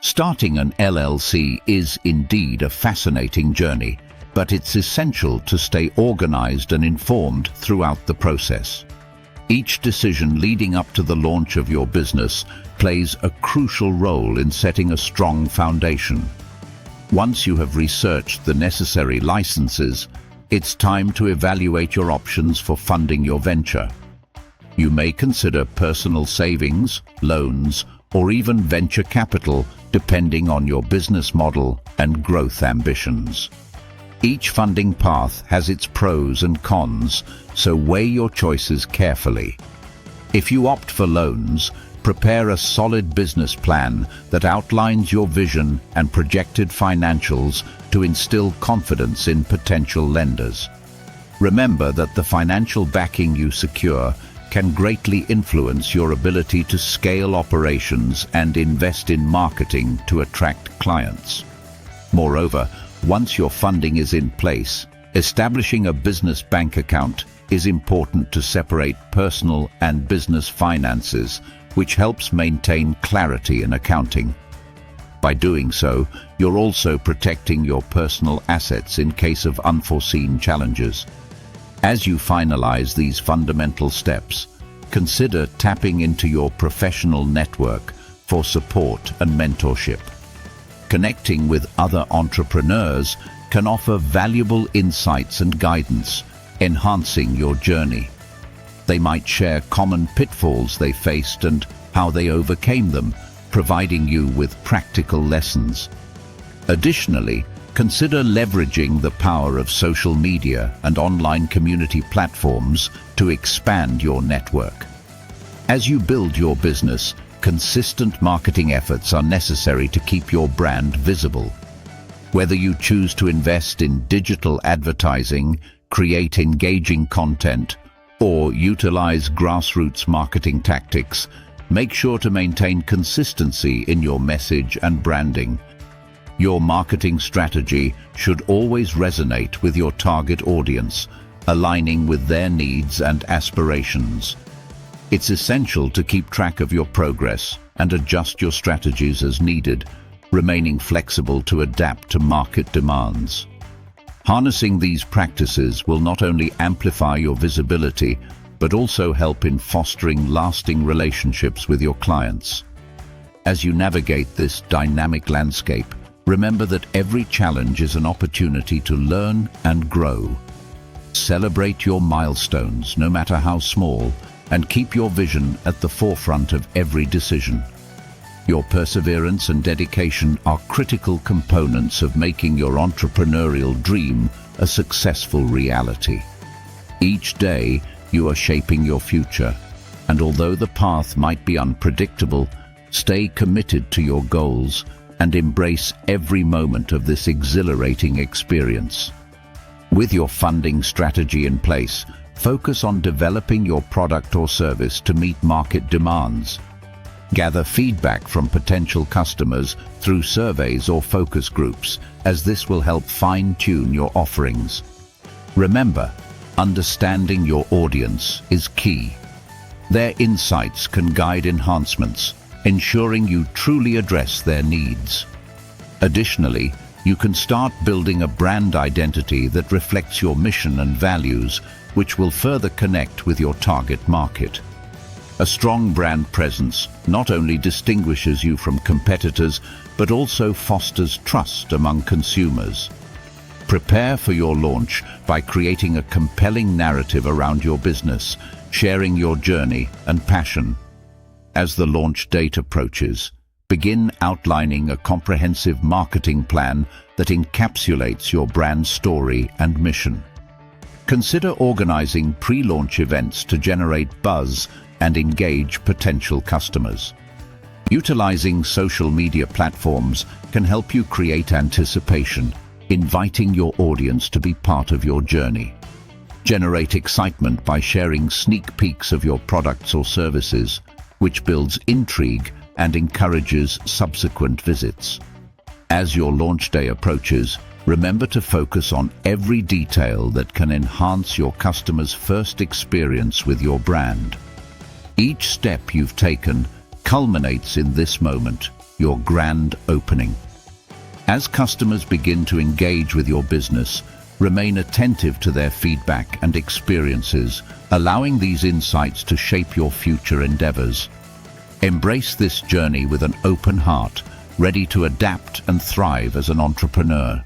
Starting an LLC is indeed a fascinating journey, but it's essential to stay organized and informed throughout the process. Each decision leading up to the launch of your business plays a crucial role in setting a strong foundation. Once you have researched the necessary licenses, it's time to evaluate your options for funding your venture. You may consider personal savings, loans, or even venture capital, depending on your business model and growth ambitions. Each funding path has its pros and cons, so weigh your choices carefully. If you opt for loans, prepare a solid business plan that outlines your vision and projected financials to instill confidence in potential lenders. Remember that the financial backing you secure can greatly influence your ability to scale operations and invest in marketing to attract clients. Moreover, once your funding is in place, establishing a business bank account is important to separate personal and business finances, which helps maintain clarity in accounting. By doing so, you're also protecting your personal assets in case of unforeseen challenges. As you finalize these fundamental steps, consider tapping into your professional network for support and mentorship. Connecting with other entrepreneurs can offer valuable insights and guidance, enhancing your journey. They might share common pitfalls they faced and how they overcame them, providing you with practical lessons. Additionally, consider leveraging the power of social media and online community platforms to expand your network. As you build your business, consistent marketing efforts are necessary to keep your brand visible. Whether you choose to invest in digital advertising, create engaging content, or utilize grassroots marketing tactics, make sure to maintain consistency in your message and branding. Your marketing strategy should always resonate with your target audience, aligning with their needs and aspirations. It's essential to keep track of your progress and adjust your strategies as needed, remaining flexible to adapt to market demands. Harnessing these practices will not only amplify your visibility, but also help in fostering lasting relationships with your clients. As you navigate this dynamic landscape, remember that every challenge is an opportunity to learn and grow. Celebrate your milestones, no matter how small, and keep your vision at the forefront of every decision. Your perseverance and dedication are critical components of making your entrepreneurial dream a successful reality. Each day, you are shaping your future, and although the path might be unpredictable, stay committed to your goals and embrace every moment of this exhilarating experience. With your funding strategy in place, focus on developing your product or service to meet market demands. Gather feedback from potential customers through surveys or focus groups, as this will help fine-tune your offerings. Remember, understanding your audience is key. Their insights can guide enhancements, ensuring you truly address their needs. Additionally, you can start building a brand identity that reflects your mission and values, which will further connect with your target market. A strong brand presence not only distinguishes you from competitors, but also fosters trust among consumers. Prepare for your launch by creating a compelling narrative around your business, sharing your journey and passion. As the launch date approaches, begin outlining a comprehensive marketing plan that encapsulates your brand story and mission. Consider organizing pre-launch events to generate buzz and engage potential customers. Utilizing social media platforms can help you create anticipation, inviting your audience to be part of your journey. Generate excitement by sharing sneak peeks of your products or services, which builds intrigue and encourages subsequent visits. As your launch day approaches, remember to focus on every detail that can enhance your customers' first experience with your brand. Each step you've taken culminates in this moment, your grand opening. As customers begin to engage with your business, remain attentive to their feedback and experiences, allowing these insights to shape your future endeavors. Embrace this journey with an open heart, ready to adapt and thrive as an entrepreneur.